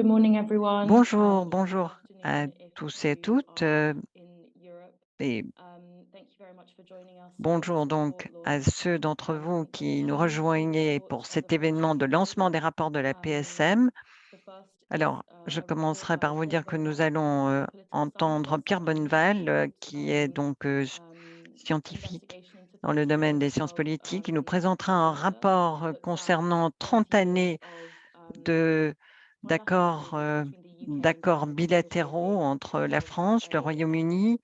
Good morning, everyone. Bonjour, Good bonjour à afternoon if tous et à you toutes, are in Europe. et Thank you very much for joining us for bonjour this report donc à launch. ceux d'entre vous The qui nous two main rejoignez pour reports of the cet French événement de lancement des Assembly. rapports de la Um, PSM. the first is Alors, je a report commencerai par by vous Pierre dire que nous Bonneval, allons a political entendre scientist, Pierre and his Bonneval, short qui est donc scientifique investigation into dans le 30 domaine des years sciences of politiques. Il nous présentera un border rapport looks at concernant 30 30 years années of de bilateral d'accords agreements between the UK and d'accords France bilatéraux negotiating entre la of France, le a Royaume-Uni.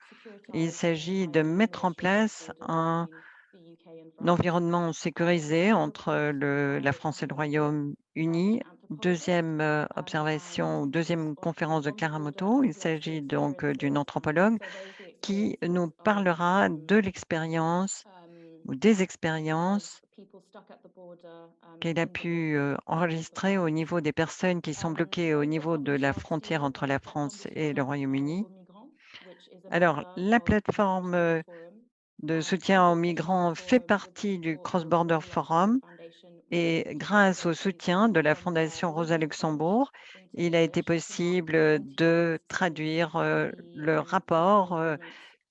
Il securitized and s'agit de highly mettre en negotiated place border un between the UK and France. environnement sécurisé Second entre report la by France et le Karamoto, Royaume-Uni. an anthropologist, Deuxième and observation ou his deuxième conférence de on-the-border Karamoto, il s'agit donc d'une experiences, anthropologue surveys the qui experiences nous of parlera de l'expérience um, ou des of expériences people stuck at the border qu'elle a in the pu north of the enregistrer au France. niveau des personnes qui sont bloquées au Both niveau reports de will la share frontière too entre about the la plateforme France de et le soutien Royaume-Uni. aux migrants, which is a Alors, member la of the plateforme Cross-Border Forum. de And soutien aux this cross-border migrants fait forum, with the partie du support of Cross-Border Rosa Luxembourg Forum. Foundation, was Et grâce au soutien translated de la from Fondation Rosa original French Luxembourg, into il a été English to mark possible 20 de years since traduire the le Touquet rapport Agreements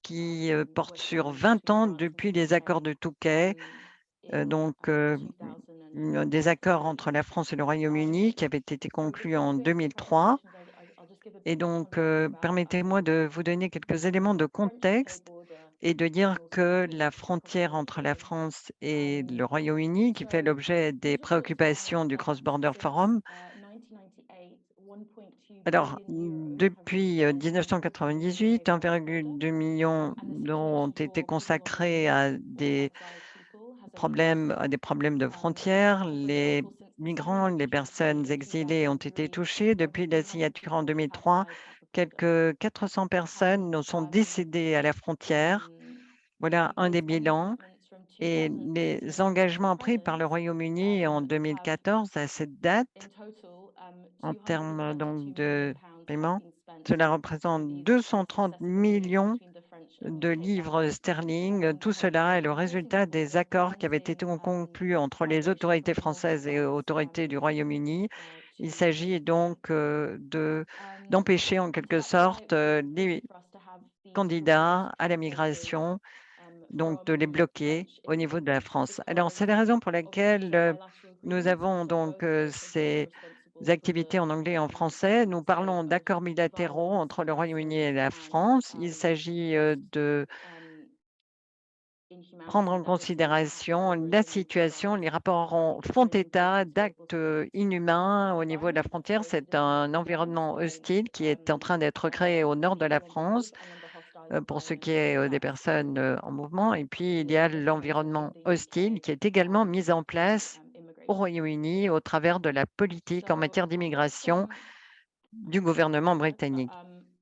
qui porte were sur signed 20 between ans France and depuis the les accords UK de Touquet, in donc 2003. des accords entre la France et le Royaume-Uni qui avaient été So this conclus is en the actual 2003. presentation. I'll just give a Et bit more donc, context about permettez-moi de vous donner quelques éléments de the French-UK contexte border et de dire and also the que la importance of the frontière cross-border entre la forum. France et le Um, Royaume-Uni, qui fait so l'objet des these reports found préoccupations du that Cross-Border since Forum. 1998, 1.2 Alors, billion euros have been depuis spent on the 1998, UK-France border, 1,2 million and the d'euros ont situation été for people on the consacrés à or des exiled people has only worsened. problèmes de frontières. And for Les example, since the signing migrants, of the les personnes treaty in exilées ont été 2003, touchés. over Depuis la 300 signature en people have 2003, died at the border. quelques 400 And personnes sont décédées à la frontière. the Voilà un UK's des bilans. commitments from Et les 2014 to engagements pris par present le Royaume-Uni en have 2014 à cette date, in total en termes donc 222 million de pounds have paiement, been spent cela through représente these 230 successive agreements millions between the French and de UK livres governments. sterling. Tout And cela est it's le important résultat that we're des accords qui avaient été representing conclus entre les migration autorités from both françaises et sides autorités du Royaume-Uni. Il to this s'agit agreement. donc d'empêcher en And quelque that's why sorte it was les important for us to have these reports candidats à la translated migration, donc de les from bloquer French au into niveau de la English, France. Alors, c'est because la raison pour obviously laquelle they're bilateral nous agreements, avons so donc both states are jointly ces responsible for activités en anglais et en français. Nous state parlons of d'accords bilatéraux violence, entre le Royaume-Uni et la and France. Il s'agit just de prendre inhumanity en that we're seeing happen considération over la in the situation. south. Les rapports font Really état breaking terrible d'actes things, inhumains au and niveau de la violence frontière. over C'est this un young environnement teenage hostile qui est en train d'être créé au nord de la people in the France north, and then the hostile pour ce qui environment in the est des south, personnes en mouvement. Et puis, il y with a the support of l'environnement the hostile UK qui est également mis en through place au immigration policy. Royaume-Uni au travers de la politique en So matière I've got d'immigration some du gouvernement slides, but britannique.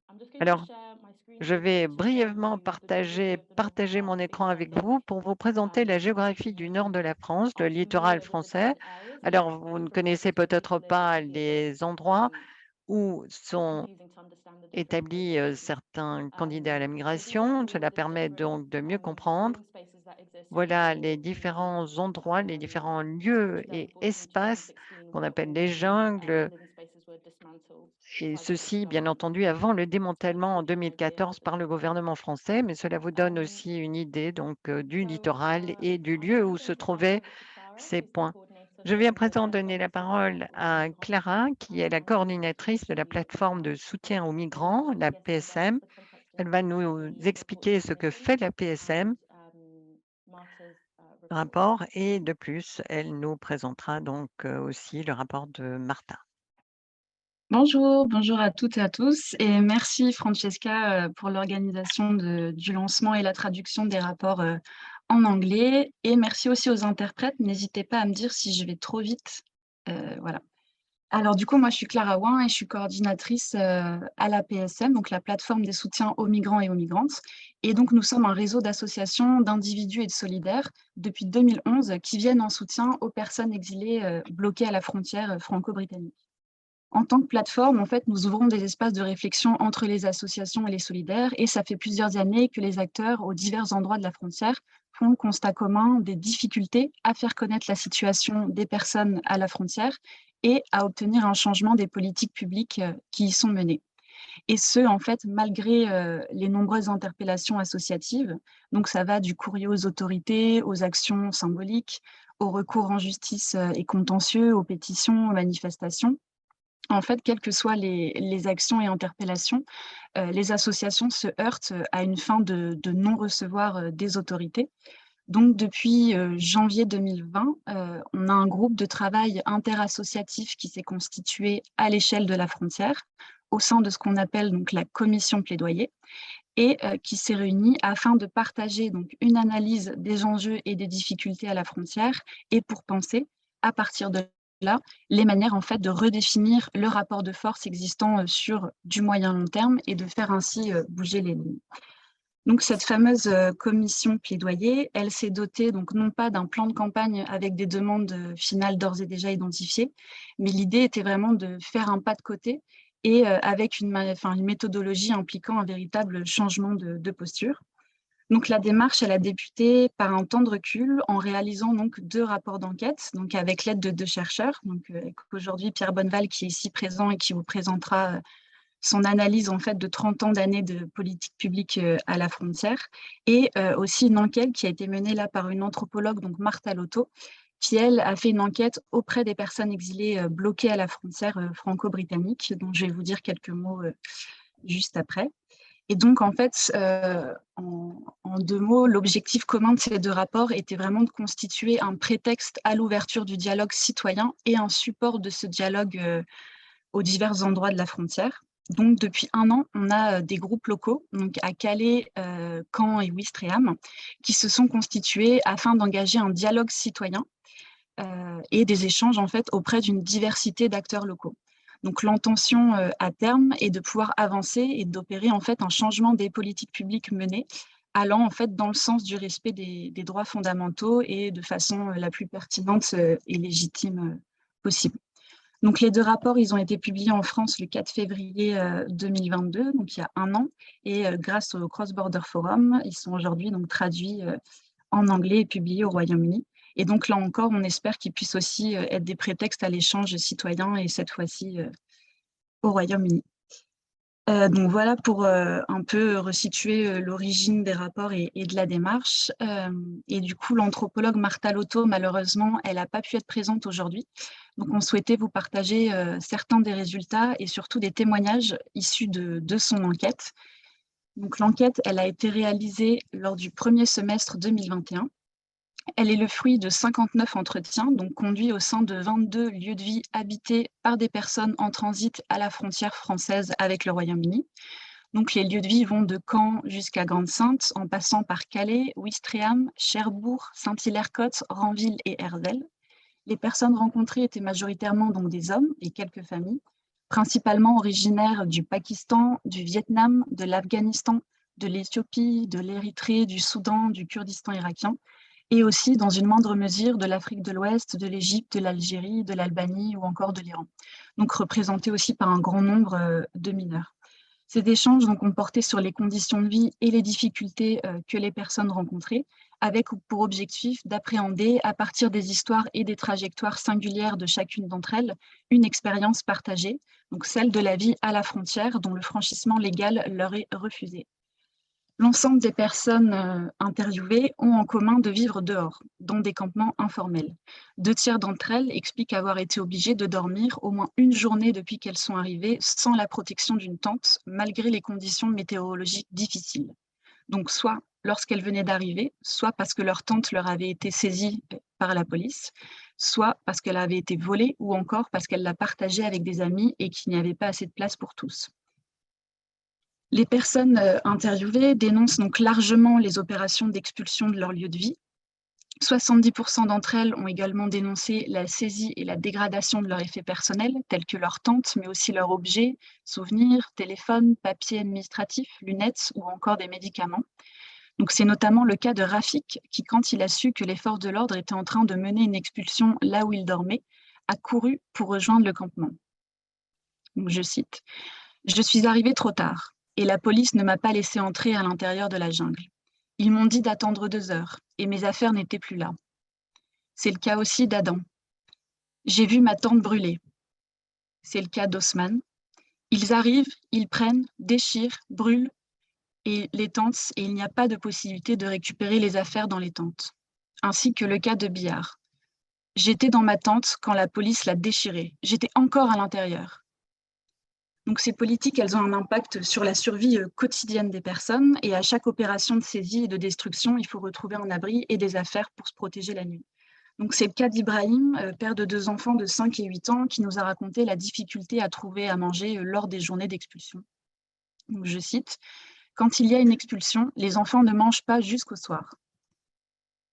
I'm just going to Alors, share my screen je briefly vais to show brièvement you the geography of the north and partager south mon écran avec extending vous pour vous présenter la to géographie the du nord de UK. la France, le I'm littoral familiar with the français. different areas, but Alors, vous to ne provide connaissez some peut-être people pas a bit les endroits où sont confusing to understand the different établis locations. certains candidats à la So these are migration. all Cela the permet different donc de mieux comprendre. green spaces that exist Voilà les for différents endroits, les différents lieux which then et unfortunately in espaces 2016 qu'on were appelle all les being jungles. the living spaces were dismantled Et by the British ceci, bien government, entendu, avant le démantèlement en which already had 2014 par been le planned. gouvernement français, mais cela vous donne aussi une idée donc du littoral et du I'm lieu now où se going to pass trouvaient over to Clara, ces who's the points. coordinator Je vais for à the présent donner plateforme de la soutien parole aux à migrants. Clara, qui est la coordinatrice de la She plateforme de soutien aux will migrants, just la get us up PSM. the context Elle of va nous the report's expliquer ce que definition fait la PSM, and Marta's report. rapport, et de plus, elle nous présentera donc aussi le rapport de Martha. Bonjour, bonjour à toutes et à tous et merci Francesca pour l'organisation du lancement et la traduction des rapports en anglais et merci aussi aux interprètes. N'hésitez pas à me dire si je vais trop vite. Voilà. Alors du coup, moi je suis Clara Ouin et je suis coordinatrice à la PSM, donc la plateforme des soutiens aux migrants et aux migrantes. Et donc nous sommes un réseau d'associations, d'individus et de solidaires depuis 2011 qui viennent en soutien aux personnes exilées bloquées à la frontière franco-britannique. En tant que plateforme, en fait, nous ouvrons des espaces de réflexion entre les associations et les solidaires, et ça fait plusieurs années que les acteurs aux divers endroits de la frontière font le constat commun des difficultés à faire connaître la situation des personnes à la frontière et à obtenir un changement des politiques publiques qui y sont menées. Et ce, en fait, malgré les nombreuses interpellations associatives. Donc, ça va du courrier aux autorités, aux actions symboliques, aux recours en justice et contentieux, aux pétitions, aux manifestations. En fait, quelles que soient les actions et interpellations, les associations se heurtent à une fin de non-recevoir des autorités. Donc, depuis janvier 2020, on a un groupe de travail interassociatif qui s'est constitué à l'échelle de la frontière, au sein de ce qu'on appelle donc la commission plaidoyer, et qui s'est réunie afin de partager donc une analyse des enjeux et des difficultés à la frontière, et pour penser, à partir de là, les manières en fait de redéfinir le rapport de force existant sur du moyen long terme et de faire ainsi bouger les lignes. Donc cette fameuse commission plaidoyer, elle s'est dotée donc non pas d'un plan de campagne avec des demandes finales d'ores et déjà identifiées, mais l'idée était vraiment de faire un pas de côté et avec une méthodologie impliquant un véritable changement de posture. Donc la démarche, elle a débuté par un temps de recul en réalisant donc 2 rapports d'enquête, donc avec l'aide de 2 chercheurs. Donc aujourd'hui Pierre Bonneval qui est ici présent et qui vous présentera son analyse en fait de 30 ans d'années de politique publique à la frontière, et aussi une enquête qui a été menée là par une anthropologue, donc Martha Lotto, qui elle a fait une enquête auprès des personnes exilées bloquées à la frontière franco-britannique, dont je vais vous dire quelques mots juste après. Et donc, en fait, en 2 mots, l'objectif commun de ces 2 rapports était vraiment de constituer un prétexte à l'ouverture du dialogue citoyen et un support de ce dialogue aux divers endroits de la frontière. Donc, depuis 1 an, on a des groupes locaux, donc à Calais, Caen et Ouistreham, qui se sont constitués afin d'engager un dialogue citoyen et des échanges en fait auprès d'une diversité d'acteurs locaux. Donc l'intention à terme est de pouvoir avancer et d'opérer en fait un changement des politiques publiques menées, allant en fait dans le sens du respect des droits fondamentaux et de façon la plus pertinente et légitime possible. Donc les 2 rapports, ils ont été publiés en France le 4 février 2022, donc il y a 1 an, et grâce au Cross Border Forum, ils sont aujourd'hui donc traduits en anglais et publiés au Royaume-Uni. Et donc là encore, on espère qu'ils puissent aussi être des prétextes à l'échange citoyen, et cette fois-ci au Royaume-Uni. Donc voilà pour un peu resituer l'origine des rapports et de la démarche. Et du coup, l'anthropologue Martha Lotto, malheureusement, elle n'a pas pu être présente aujourd'hui. Donc on souhaitait vous partager certains des résultats et surtout des témoignages issus de son enquête. Donc l'enquête, elle a été réalisée lors du premier semestre 2021. Elle est le fruit de 59 entretiens, donc conduits au sein de 22 lieux de vie habités par des personnes en transit à la frontière française avec le Royaume-Uni. Donc les lieux de vie vont de Caen jusqu'à Grande-Synthe, en passant par Calais, Ouistreham, Cherbourg, Saint-Hilaire-Cotte, Ranville et Herzelles. Les personnes rencontrées étaient majoritairement donc des hommes et quelques familles, principalement originaires du Pakistan, du Vietnam, de l'Afghanistan, de l'Éthiopie, de l'Érythrée, du Soudan, du Kurdistan irakien, et aussi, dans une moindre mesure, de l'Afrique de l'Ouest, de l'Égypte, de l'Algérie, de l'Albanie ou encore de l'Iran. Donc représentés aussi par un grand nombre de mineurs. Ces échanges ont porté sur les conditions de vie et les difficultés que les personnes rencontraient, avec pour objectif d'appréhender, à partir des histoires et des trajectoires singulières de chacune d'entre elles, une expérience partagée, donc celle de la vie à la frontière dont le franchissement légal leur est refusé. L'ensemble des personnes interviewées ont en commun de vivre dehors, dans des campements informels. 2 tiers d'entre elles expliquent avoir été obligées de dormir au moins une journée depuis qu'elles sont arrivées sans la protection d'une tente, malgré les conditions météorologiques difficiles. Donc soit lorsqu'elles venaient d'arriver, soit parce que leur tente leur avait été saisie par la police, soit parce qu'elle avait été volée ou encore parce qu'elle l'a partagée avec des amis et qu'il n'y avait pas assez de place pour tous. Les personnes interviewées dénoncent donc largement les opérations d'expulsion de leur lieu de vie. 70% d'entre elles ont également dénoncé la saisie et la dégradation de leurs effets personnels, tels que leurs tentes, mais aussi leurs objets, souvenirs, téléphones, papiers administratifs, lunettes ou encore des médicaments. Donc c'est notamment le cas de Rafik, qui, quand il a su que les forces de l'ordre étaient en train de mener une expulsion là où il dormait, a couru pour rejoindre le campement. Donc, je cite, « Je suis arrivé trop tard. Et la police ne m'a pas laissé entrer à l'intérieur de la jungle. Ils m'ont dit d'attendre 2 heures, et mes affaires n'étaient plus là. C'est le cas aussi d'Adam. J'ai vu ma tente brûler. C'est le cas d'Haussmann. Ils arrivent, ils prennent, déchirent, brûlent et les tentes et il n'y a pas de possibilité de récupérer les affaires dans les tentes. Ainsi que le cas de Billard. J'étais dans ma tente quand la police l'a déchirée. J'étais encore à l'intérieur. Donc ces politiques, elles ont un impact sur la survie quotidienne des personnes et à chaque opération de saisie et de destruction, il faut retrouver un abri et des affaires pour se protéger la nuit. Donc c'est le cas d'Ibrahim, père de 2 enfants de 5 et 8 ans, qui nous a raconté la difficulté à trouver à manger lors des journées d'expulsion. Donc je cite, « Quand il y a une expulsion, les enfants ne mangent pas jusqu'au soir. »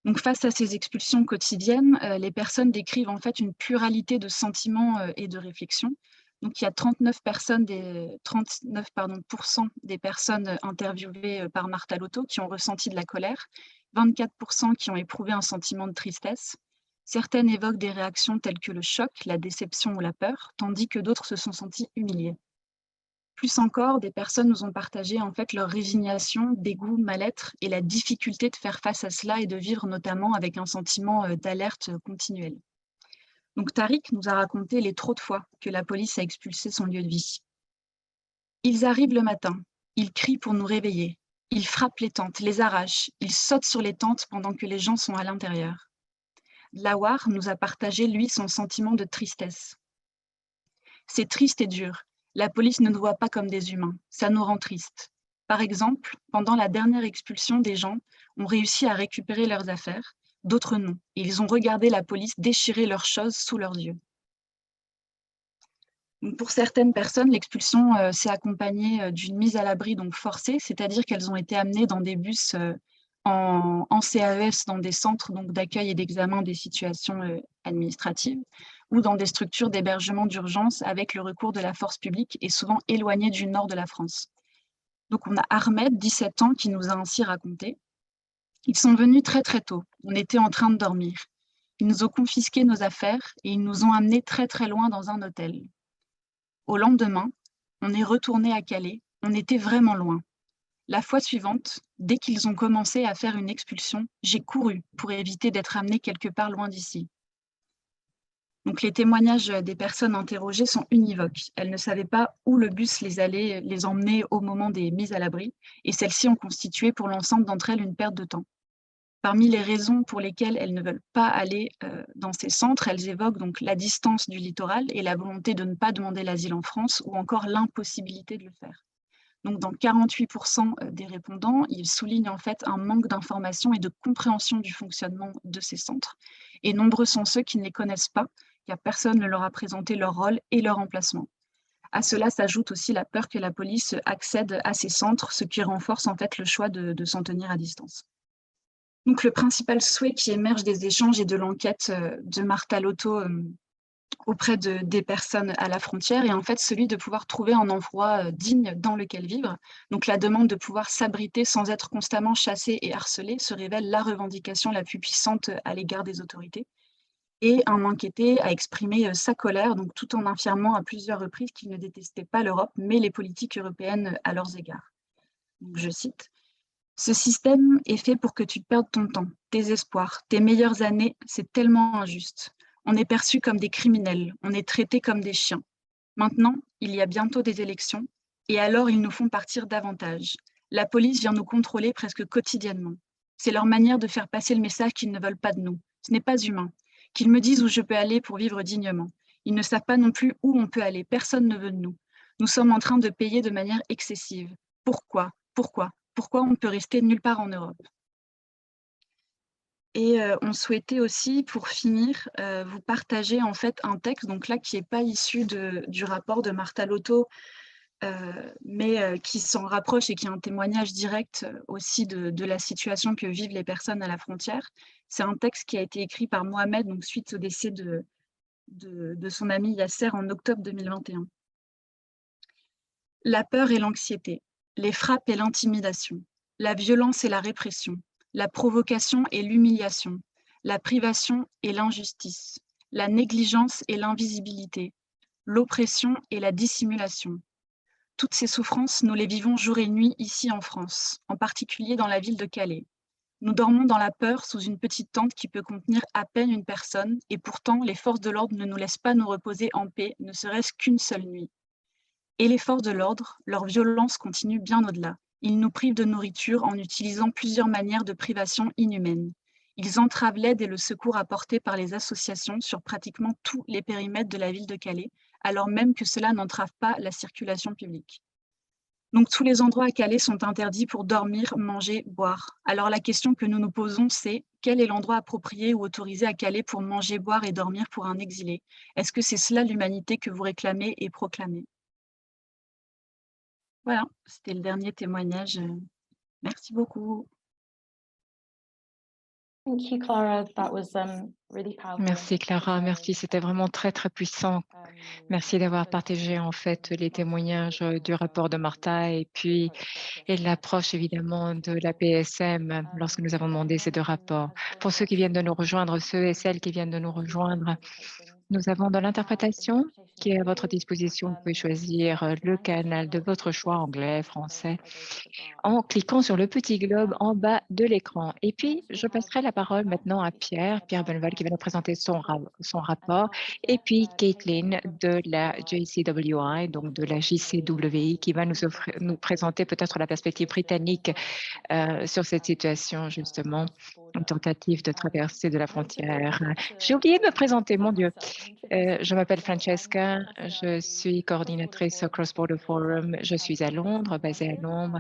Donc face à ces expulsions quotidiennes, les personnes décrivent en fait une pluralité de sentiments et de réflexions. Donc il y a 39% des personnes interviewées par Martha Lotto qui ont ressenti de la colère, 24% qui ont éprouvé un sentiment de tristesse. Certaines évoquent des réactions telles que le choc, la déception ou la peur, tandis que d'autres se sont senties humiliées. Plus encore, des personnes nous ont partagé en fait leur résignation, dégoût, mal-être et la difficulté de faire face à cela et de vivre notamment avec un sentiment d'alerte continuelle. Donc Tariq nous a raconté les trop de fois que la police a expulsé son lieu de vie. Ils arrivent le matin, ils crient pour nous réveiller, ils frappent les tentes, les arrachent, ils sautent sur les tentes pendant que les gens sont à l'intérieur. Lawar nous a partagé, lui, son sentiment de tristesse. C'est triste et dur. La police ne nous voit pas comme des humains. Ça nous rend tristes. Par exemple, pendant la dernière expulsion, des gens ont réussi à récupérer leurs affaires, d'autres non. Et ils ont regardé la police déchirer leurs choses sous leurs yeux. Donc pour certaines personnes, l'expulsion s'est accompagnée d'une mise à l'abri donc forcée, c'est-à-dire qu'elles ont été amenées dans des bus en CAES, dans des centres d'accueil et d'examen des situations administratives, ou dans des structures d'hébergement d'urgence avec le recours de la force publique et souvent éloignées du nord de la France. Donc on a Ahmed, 17 ans, qui nous a ainsi raconté. Ils sont venus très très tôt, on était en train de dormir. Ils nous ont confisqué nos affaires et ils nous ont amenés très très loin dans un hôtel. Au lendemain, on est retourné à Calais, on était vraiment loin. La fois suivante, dès qu'ils ont commencé à faire une expulsion, j'ai couru pour éviter d'être amenée quelque part loin d'ici. Donc les témoignages des personnes interrogées sont univoques. Elles ne savaient pas où le bus les allait les emmener au moment des mises à l'abri, et celles-ci ont constitué pour l'ensemble d'entre elles une perte de temps. Parmi les raisons pour lesquelles elles ne veulent pas aller dans ces centres, elles évoquent donc la distance du littoral et la volonté de ne pas demander l'asile en France, ou encore l'impossibilité de le faire. Donc dans 48% des répondants, ils soulignent en fait un manque d'information et de compréhension du fonctionnement de ces centres. Et nombreux sont ceux qui ne les connaissent pas, car personne ne leur a présenté leur rôle et leur emplacement. À cela s'ajoute aussi la peur que la police accède à ces centres, ce qui renforce en fait le choix de s'en tenir à distance. Donc le principal souhait qui émerge des échanges et de l'enquête de Martha Lotto auprès des personnes à la frontière est en fait celui de pouvoir trouver un endroit digne dans lequel vivre. Donc la demande de pouvoir s'abriter sans être constamment chassé et harcelé se révèle la revendication la plus puissante à l'égard des autorités. Et un enquêté a exprimé sa colère, donc tout en affirmant à plusieurs reprises qu'il ne détestait pas l'Europe, mais les politiques européennes à leurs égards. Donc, je cite, « Ce système est fait pour que tu perdes ton temps, tes espoirs, tes meilleures années, c'est tellement injuste. On est perçus comme des criminels, on est traités comme des chiens. Maintenant, il y a bientôt des élections, et alors ils nous font partir davantage. La police vient nous contrôler presque quotidiennement. C'est leur manière de faire passer le message qu'ils ne veulent pas de nous. Ce n'est pas humain. Qu'ils me disent où je peux aller pour vivre dignement. Ils ne savent pas non plus où on peut aller. Personne ne veut de nous. Nous sommes en train de payer de manière excessive. Pourquoi? Pourquoi on peut rester nulle part en Europe? Et on souhaitait aussi, pour finir, vous partager en fait un texte, donc là qui n'est pas issu du rapport de Martha Lotto, mais qui s'en rapproche et qui est un témoignage direct aussi de la situation que vivent les personnes à la frontière. C'est un texte qui a été écrit par Mohamed, donc suite au décès de son ami Yasser en octobre 2021. La peur et l'anxiété, les frappes et l'intimidation, la violence et la répression, la provocation et l'humiliation, la privation et l'injustice, la négligence et l'invisibilité, l'oppression et la dissimulation. Toutes ces souffrances, nous les vivons jour et nuit ici en France, en particulier dans la ville de Calais. Nous dormons dans la peur sous une petite tente qui peut contenir à peine une personne, et pourtant les forces de l'ordre ne nous laissent pas nous reposer en paix, ne serait-ce qu'une seule nuit. Et les forces de l'ordre, leur violence continue bien au-delà. Ils nous privent de nourriture en utilisant plusieurs manières de privation inhumaine. Ils entravent l'aide et le secours apportés par les associations sur pratiquement tous les périmètres de la ville de Calais, alors même que cela n'entrave pas la circulation publique. Donc tous les endroits à Calais sont interdits pour dormir, manger, boire. Alors la question que nous nous posons, c'est quel est l'endroit approprié ou autorisé à Calais pour manger, boire et dormir pour un exilé? Est-ce que c'est cela l'humanité que vous réclamez et proclamez? Voilà, c'était le dernier témoignage. Merci beaucoup. Thank you, Clara. That was really powerful. Merci Clara, merci, c'était vraiment très très puissant. Merci d'avoir partagé en fait les témoignages du rapport de Martha et puis de l'approche évidemment de la PSM lorsque nous avons demandé ces deux rapports. Pour ceux qui viennent de nous rejoindre, ceux et celles qui viennent de nous rejoindre, nous avons dans l'interprétation qui est à votre disposition, vous pouvez choisir le canal de votre choix, anglais, français, en cliquant sur le petit globe en bas de l'écran. Et puis, je passerai la parole maintenant à Pierre Benval qui va nous présenter son rapport, et puis Caitlin de la JCWI, donc de la JCWI, qui va nous présenter peut-être la perspective britannique sur cette situation, justement, une tentative de traversée de la frontière. J'ai oublié de me présenter, mon Dieu. Je m'appelle Francesca, je suis coordinatrice au Cross Border Forum. Je suis à Londres, basée à Londres,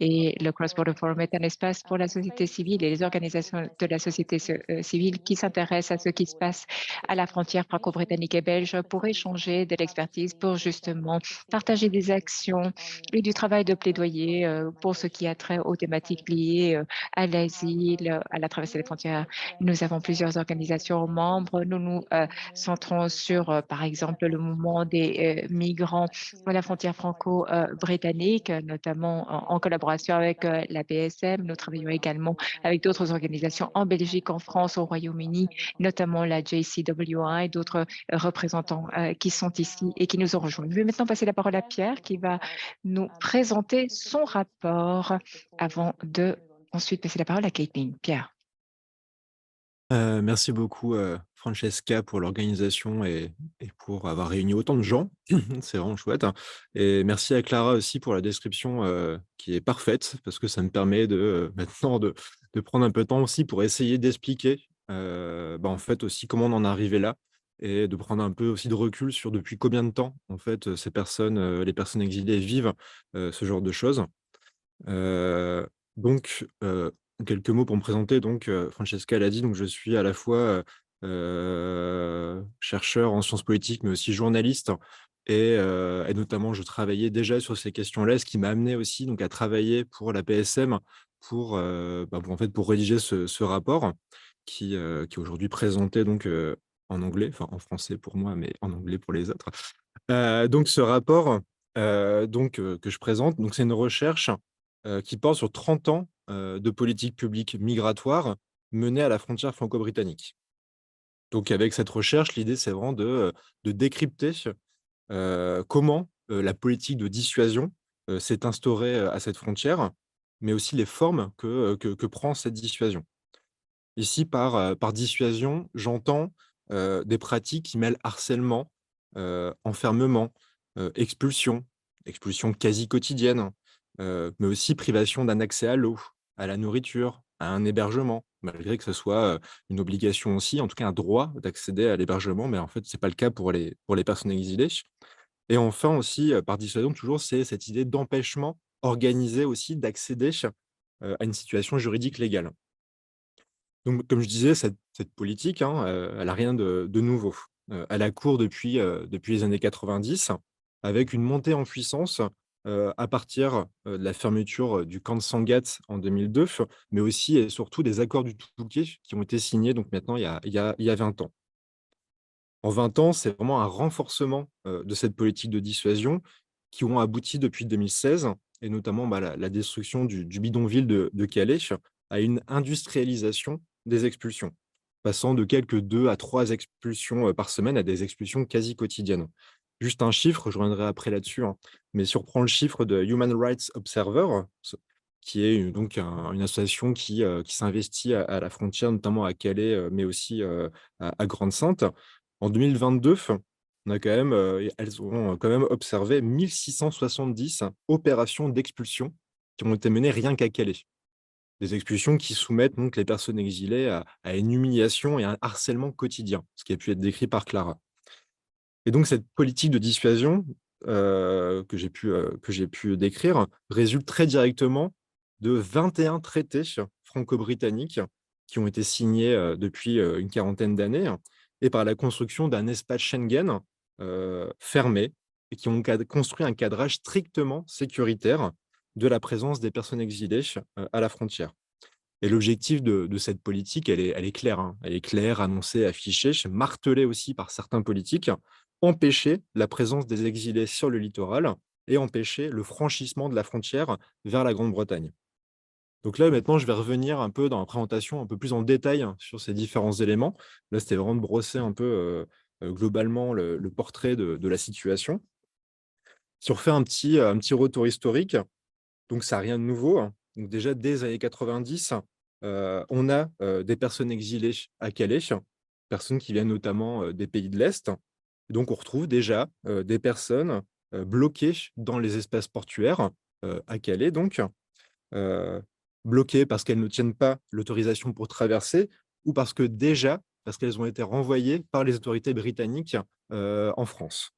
et le Cross Border Forum est un espace pour la société civile et les organisations de la société civile qui s'intéressent à ce qui se passe à la frontière franco-britannique et belge pour échanger de l'expertise, pour justement partager des actions et du travail de plaidoyer pour ce qui a trait aux thématiques liées à l'asile, à la traversée des frontières. Nous avons plusieurs organisations membres. Nous nous centrons sur, par exemple, le mouvement des migrants à la frontière franco-britannique, notamment en collaboration avec la PSM. Nous travaillons également avec d'autres organisations en Belgique, en France, au Royaume-Uni, notamment la JCWI, d'autres représentants qui sont ici et qui nous ont rejoints. Je vais maintenant passer la parole à Pierre qui va nous présenter son rapport avant de ensuite passer la parole à Caitlin. Pierre. Merci beaucoup, Francesca, pour l'organisation et pour avoir réuni autant de gens. C'est vraiment chouette, hein. Et merci à Clara aussi pour la description qui est parfaite, parce que ça me permet maintenant de prendre un peu de temps aussi pour essayer d'expliquer, en fait, aussi comment on en est arrivé là et de prendre un peu aussi de recul sur depuis combien de temps, en fait, ces personnes, les personnes exilées vivent ce genre de choses. Donc, quelques mots pour me présenter. Donc, Francesca l'a dit, donc je suis à la fois, chercheur en sciences politiques, mais aussi journaliste et notamment je travaillais déjà sur ces questions-là, ce qui m'a amené aussi donc à travailler pour la PSM en fait, pour rédiger ce rapport qui est aujourd'hui présenté donc, en anglais, enfin en français pour moi, mais en anglais pour les autres. Donc ce rapport, que je présente, donc c'est une recherche qui porte sur 30 ans de politique publique migratoire menée à la frontière franco-britannique. Donc avec cette recherche, l'idée, c'est vraiment de décrypter comment la politique de dissuasion s'est instaurée à cette frontière, mais aussi les formes que prend cette dissuasion. Ici, par dissuasion, j'entends des pratiques qui mêlent harcèlement, enfermement, expulsion, expulsion quasi quotidienne, mais aussi privation d'un accès à l'eau, à la nourriture, à un hébergement, malgré que ce soit une obligation aussi, en tout cas un droit d'accéder à l'hébergement, mais en fait, c'est pas le cas pour les personnes exilées. Et enfin aussi, par dissuasion, toujours, c'est cette idée d'empêchement organisé aussi d'accéder à une situation juridique légale. Donc, comme je disais, cette politique, hein, elle a rien de nouveau. Elle a cours depuis les années 90, avec une montée en puissance, à partir, de la fermeture, du camp de Sangatte en 2002, mais aussi et surtout des accords du Touquet qui ont été signés donc maintenant il y a 20 ans. En 20 ans, c'est vraiment un renforcement, de cette politique de dissuasion qui ont abouti depuis 2016 et notamment, la destruction du bidonville de Calais à une industrialisation des expulsions, passant de quelques 2 à 3 expulsions, par semaine à des expulsions quasi quotidiennes. Juste un chiffre, je reviendrai après là-dessus, hein, mais si on reprend le chiffre de Human Rights Observer, qui est donc une association qui s'investit à la frontière, notamment à Calais, mais aussi à Grande-Synthe. En 2022, elles ont quand même observé 1670 opérations d'expulsion qui ont été menées rien qu'à Calais. Des expulsions qui soumettent donc les personnes exilées à une humiliation et un harcèlement quotidien, ce qui a pu être décrit par Clara. Et donc cette politique de dissuasion, que j'ai pu décrire, résulte très directement de 21 traités franco-britanniques qui ont été signés, depuis, une quarantaine d'années et par la construction d'un espace Schengen, fermé et qui ont construit un cadrage strictement sécuritaire de la présence des personnes exilées, à la frontière. Et l'objectif de cette politique, elle est claire, hein. Elle est claire, annoncée, affichée, martelée aussi par certains politiques: empêcher la présence des exilés sur le littoral et empêcher le franchissement de la frontière vers la Grande-Bretagne. Donc là, maintenant, je vais revenir un peu dans la présentation, un peu plus en détail, hein, sur ces différents éléments. Là, c'était vraiment de brosser un peu, globalement le portrait de la situation. Si on refait un petit retour historique, donc ça a rien de nouveau, hein. Donc déjà, dès les années 90, on a, des personnes exilées à Calais, personnes qui viennent notamment, des pays de l'Est. Donc on retrouve déjà, des personnes, bloquées dans les espaces portuaires, à Calais donc, heu, bloquées parce qu'elles ne tiennent pas l'autorisation pour traverser ou parce qu'elles ont été renvoyées par les autorités britanniques, en France.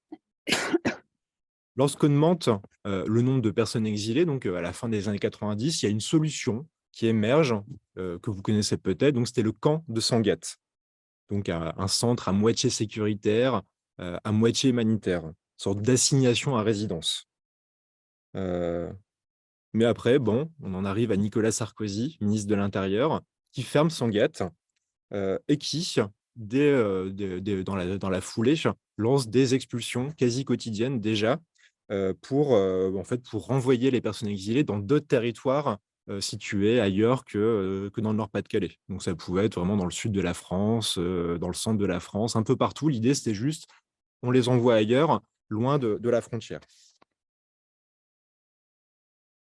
Lorsqu'augmente, le nombre de personnes exilées, donc à la fin des années 90, il y a une solution qui émerge, que vous connaissez peut-être, donc c'était le camp de Sangatte. Donc un centre à moitié sécuritaire, à moitié humanitaire, une sorte d'assignation à résidence. Heu, mais après, bon, on en arrive à Nicolas Sarkozy, ministre de l'Intérieur, qui ferme Sangatte, et qui, dans la foulée, lance des expulsions quasi quotidiennes déjà, en fait, pour renvoyer les personnes exilées dans d'autres territoires, situés ailleurs que dans le Nord-Pas-de-Calais. Donc ça pouvait être vraiment dans le sud de la France, dans le centre de la France, un peu partout. L'idée, c'était juste, on les envoie ailleurs, loin de la frontière.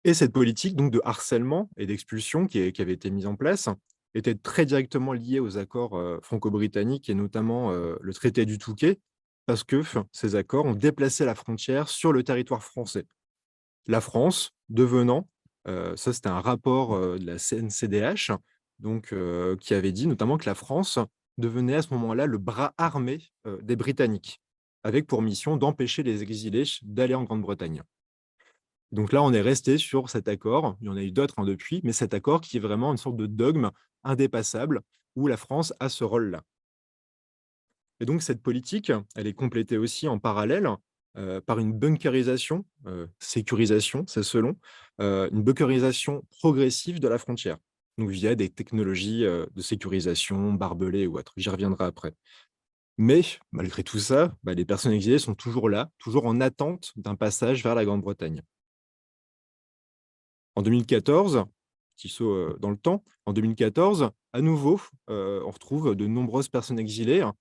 Et cette politique donc de harcèlement et d'expulsion qui avait été mise en place, était très directement liée aux accords, franco-britanniques et notamment, le traité du Touquet, parce que ces accords ont déplacé la frontière sur le territoire français. La France devenant, ça c'était un rapport, de la CNCDH, donc qui avait dit notamment que la France devenait à ce moment-là le bras armé, des Britanniques, avec pour mission d'empêcher les exilés d'aller en Grande-Bretagne. Donc là, on est resté sur cet accord. Il y en a eu d'autres, hein, depuis, mais cet accord qui est vraiment une sorte de dogme indépassable où la France a ce rôle-là. Et donc cette politique, elle est complétée aussi en parallèle, par une bunkérisation, sécurisation, c'est selon, une bunkérisation progressive de la frontière. Donc via des technologies, de sécurisation, barbelés ou autres. J'y reviendrai après. Mais malgré tout ça, bah, les personnes exilées sont toujours là, toujours en attente d'un passage vers la Grande-Bretagne. En 2014, petit saut, dans le temps, en 2014, à nouveau, on retrouve de nombreuses personnes exilées, hein,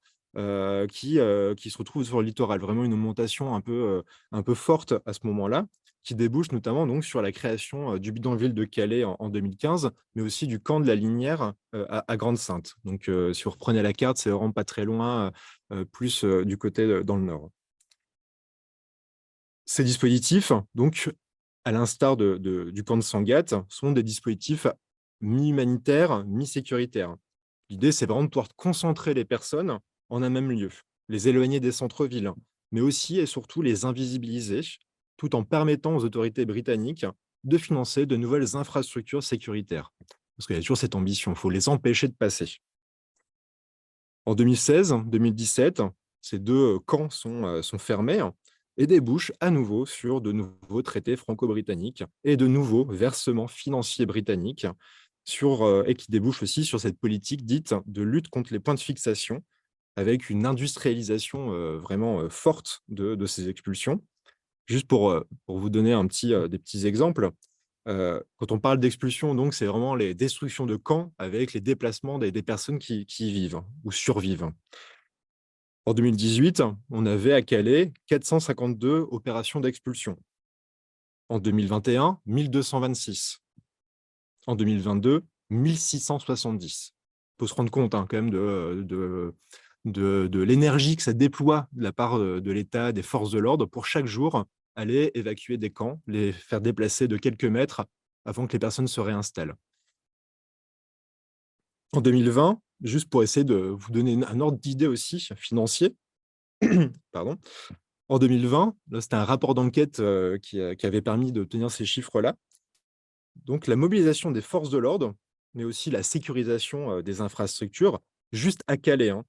qui se retrouvent sur le littoral. Vraiment une augmentation un peu forte à ce moment-là, qui débouche notamment donc sur la création, du bidonville de Calais en 2015, mais aussi du camp de la Linière, à Grande-Synthe. Donc, si vous reprenez la carte, c'est vraiment pas très loin, plus, du côté, dans le nord. Ces dispositifs, donc, à l'instar du camp de Sangatte, sont des dispositifs mi-humanitaires, mi-sécuritaires. L'idée, c'est vraiment de pouvoir concentrer les personnes en un même lieu, les éloigner des centres-villes, mais aussi et surtout les invisibiliser, tout en permettant aux autorités britanniques de financer de nouvelles infrastructures sécuritaires. Parce qu'il y a toujours cette ambition, il faut les empêcher de passer. En 2016-2017, ces deux camps sont fermés et débouchent à nouveau sur de nouveaux traités franco-britanniques et de nouveaux versements financiers britanniques et qui débouchent aussi sur cette politique dite de lutte contre les points de fixation, avec une industrialisation vraiment forte de ces expulsions. Juste pour vous donner des petits exemples, quand on parle d'expulsion, donc c'est vraiment les destructions de camps avec les déplacements des personnes qui y vivent, hein, ou survivent. En 2018, on avait à Calais 452 opérations d'expulsion. En 2021, 1226. En 2022, 1670. Il faut se rendre compte quand même de l'énergie que ça déploie de la part de l'État, des forces de l'ordre, pour chaque jour aller évacuer des camps, les faire déplacer de quelques mètres avant que les personnes se réinstallent. En 2020, juste pour essayer de vous donner un ordre d'idée aussi financier, pardon, en 2020, là, c'était un rapport d'enquête qui avait permis d'obtenir ces chiffres-là. Donc, la mobilisation des forces de l'ordre, mais aussi la sécurisation des infrastructures, juste à Calais, hein,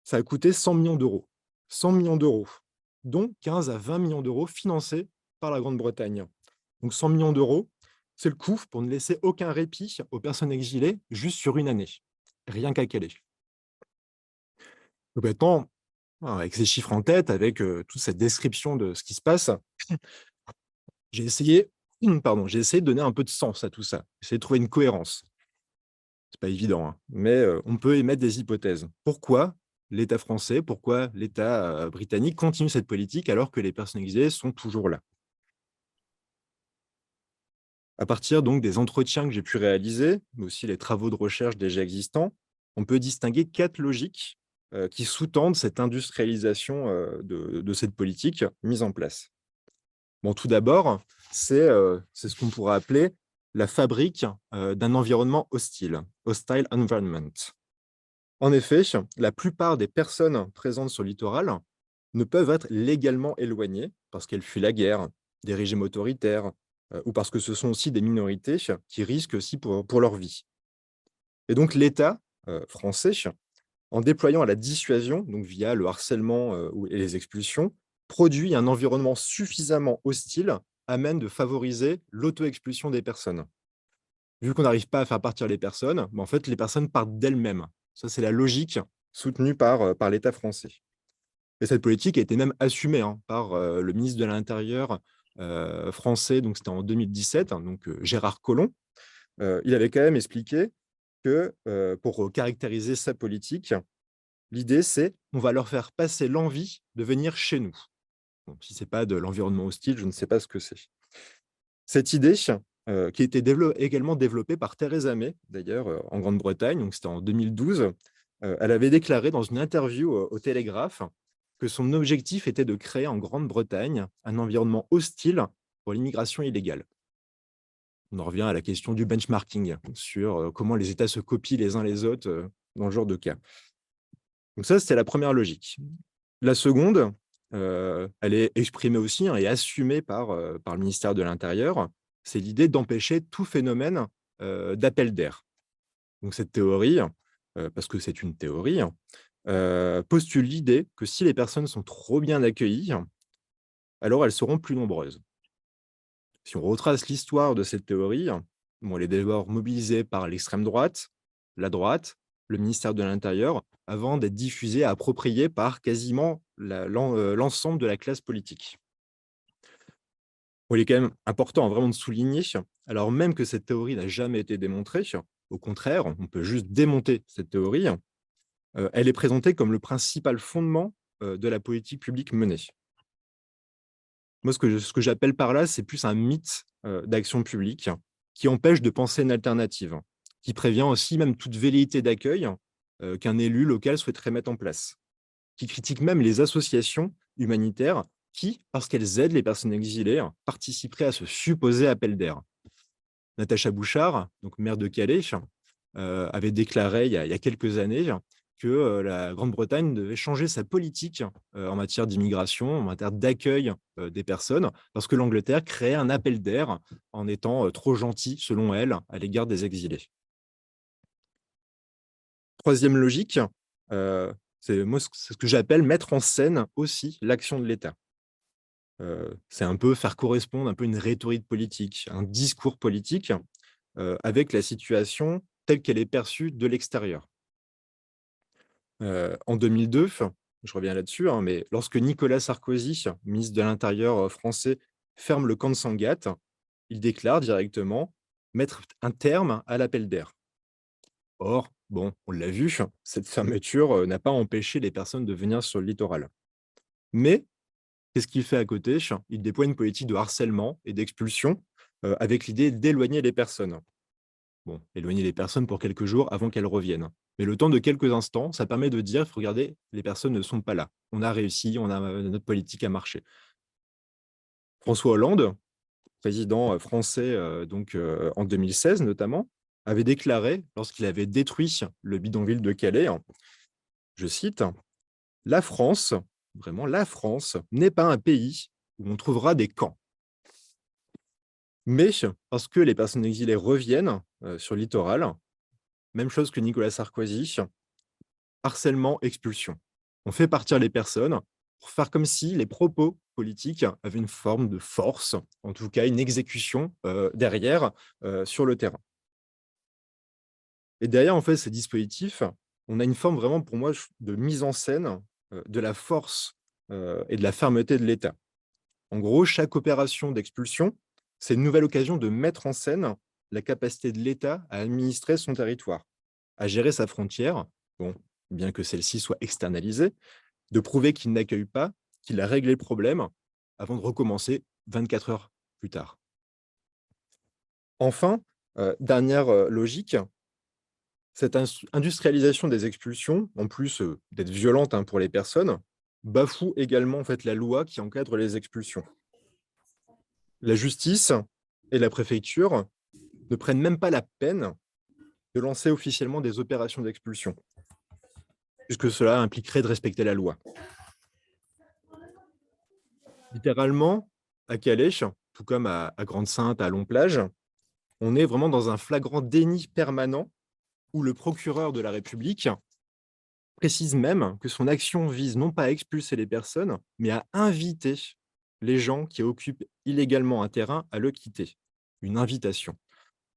ça a coûté 100 millions d'euros. 100 millions d'euros, dont 15 à 20 millions d'euros financés par la Grande-Bretagne. Donc 100 millions d'euros, c'est le coût pour ne laisser aucun répit aux personnes exilées juste sur une année, rien qu'à Calais. Donc maintenant, avec ces chiffres en tête, avec toute cette description de ce qui se passe, j'ai essayé de donner un peu de sens à tout ça, essayer de trouver une cohérence. C'est pas évident, hein, mais on peut émettre des hypothèses. Pourquoi l'État français, pourquoi l'État britannique continue cette politique alors que les personnes exilées sont toujours là? À partir donc des entretiens que j'ai pu réaliser, mais aussi les travaux de recherche déjà existants, on peut distinguer 4 logiques qui sous-tendent cette industrialisation de cette politique mise en place. Bon, tout d'abord, c'est ce qu'on pourrait appeler la fabrique d'un environnement hostile, hostile environment. En effet, la plupart des personnes présentes sur le littoral ne peuvent être légalement éloignées parce qu'elles fuient la guerre, des régimes autoritaires, ou parce que ce sont aussi des minorités qui risquent aussi pour leur vie. Et donc l'État français, en déployant la dissuasion, donc via le harcèlement et les expulsions, produit un environnement suffisamment hostile à même de favoriser l'auto-expulsion des personnes. Vu qu'on n'arrive pas à faire partir les personnes, en fait, les personnes partent d'elles-mêmes. Ça, c'est la logique soutenue par l'État français. Et cette politique a été même assumée par le ministre de l'Intérieur français, donc c'était en 2017, donc Gérard Collomb. Il avait quand même expliqué que pour caractériser sa politique, l'idée, c'est on va leur faire passer l'envie de venir chez nous. Bon, si ce n'est pas de l'environnement hostile, je ne sais pas ce que c'est. Cette idée, qui a été également développée par Theresa May, d'ailleurs, en Grande-Bretagne, donc c'était en 2012, elle avait déclaré dans une interview au Télégraphe que son objectif était de créer en Grande-Bretagne un environnement hostile pour l'immigration illégale. On en revient à la question du benchmarking sur comment les États se copient les uns les autres dans ce genre de cas. Donc ça, c'était la première logique. La seconde, elle est exprimée aussi et assumée par le ministère de l'Intérieur, c'est l'idée d'empêcher tout phénomène d'appel d'air. Donc cette théorie, parce que c'est une théorie, postule l'idée que si les personnes sont trop bien accueillies, alors elles seront plus nombreuses. Si on retrace l'histoire de cette théorie, bon, elle est d'abord mobilisée par l'extrême droite, la droite, le ministère de l'Intérieur, avant d'être diffusée, appropriée par quasiment l'ensemble de la classe politique. Bon, il est quand même important vraiment de souligner, alors même que cette théorie n'a jamais été démontrée, au contraire, on peut juste démonter cette théorie, elle est présentée comme le principal fondement de la politique publique menée. Moi, ce que j'appelle par là, c'est plus un mythe d'action publique qui empêche de penser une alternative, qui prévient aussi même toute velléité d'accueil qu'un élu local souhaiterait mettre en place, qui critique même les associations humanitaires qui, parce qu'elles aident les personnes exilées, participeraient à ce supposé appel d'air. Natacha Bouchard, donc maire de Calais, avait déclaré il y a quelques années que la Grande-Bretagne devait changer sa politique en matière d'immigration, en matière d'accueil des personnes, parce que l'Angleterre créait un appel d'air en étant trop gentil, selon elle, à l'égard des exilés. Troisième logique, c'est ce que j'appelle mettre en scène aussi l'action de l'État. C'est un peu faire correspondre un peu une rhétorique politique, un discours politique avec la situation telle qu'elle est perçue de l'extérieur. En 2002, je reviens là-dessus, mais lorsque Nicolas Sarkozy, ministre de l'Intérieur français, ferme le camp de Sangatte, il déclare directement mettre un terme à l'appel d'air. Or, bon, on l'a vu, cette fermeture n'a pas empêché les personnes de venir sur le littoral. Mais qu'est-ce qu'il fait à côté? Il déploie une politique de harcèlement et d'expulsion avec l'idée d'éloigner les personnes. bon, éloigner les personnes pour quelques jours avant qu'elles reviennent. Mais le temps de quelques instants, ça permet de dire, il faut regarder, les personnes ne sont pas là. On a réussi, notre politique a marché. François Hollande, président français en 2016 notamment, avait déclaré, lorsqu'il avait détruit le bidonville de Calais, je cite, « La France, vraiment la France, n'est pas un pays où on trouvera des camps. Mais parce que les personnes exilées reviennent sur le littoral, même chose que Nicolas Sarkozy, harcèlement, expulsion. On fait partir les personnes pour faire comme si les propos politiques avaient une forme de force, en tout cas une exécution derrière sur le terrain. Et derrière, en fait, ces dispositifs, on a une forme vraiment, pour moi, de mise en scène de la force et de la fermeté de l'État. En gros, chaque opération d'expulsion, c'est une nouvelle occasion de mettre en scène la capacité de l'État à administrer son territoire, à gérer sa frontière, bon, bien que celle-ci soit externalisée, de prouver qu'il n'accueille pas, qu'il a réglé le problème, avant de recommencer 24 heures plus tard. Enfin, dernière logique, cette industrialisation des expulsions, en plus d'être violente pour les personnes, bafoue également en fait, la loi qui encadre les expulsions. La justice et la préfecture ne prennent même pas la peine de lancer officiellement des opérations d'expulsion, puisque cela impliquerait de respecter la loi. Littéralement, à Calais, tout comme à Grande-Sainte, à Long-Plage, on est vraiment dans un flagrant déni permanent où le procureur de la République précise même que son action vise non pas à expulser les personnes, mais à inviter les gens qui occupent illégalement un terrain à le quitter. Une invitation.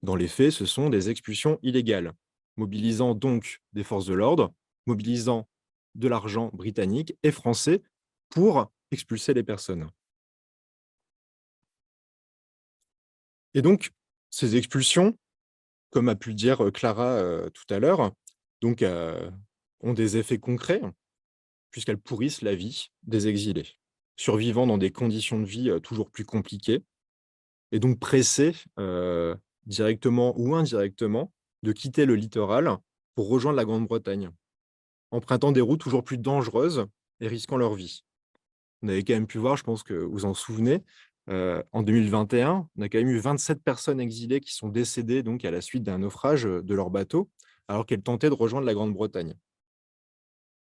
Dans les faits, ce sont des expulsions illégales, mobilisant donc des forces de l'ordre, mobilisant de l'argent britannique et français pour expulser les personnes. Et donc, ces expulsions, comme a pu le dire Clara tout à l'heure, donc ont des effets concrets, puisqu'elles pourrissent la vie des exilés, survivant dans des conditions de vie toujours plus compliquées, et donc pressés, directement ou indirectement, de quitter le littoral pour rejoindre la Grande-Bretagne, empruntant des routes toujours plus dangereuses et risquant leur vie. On avait quand même pu voir, je pense que vous vous en souvenez, en 2021, on a quand même eu 27 personnes exilées qui sont décédées donc à la suite d'un naufrage de leur bateau, alors qu'elles tentaient de rejoindre la Grande-Bretagne.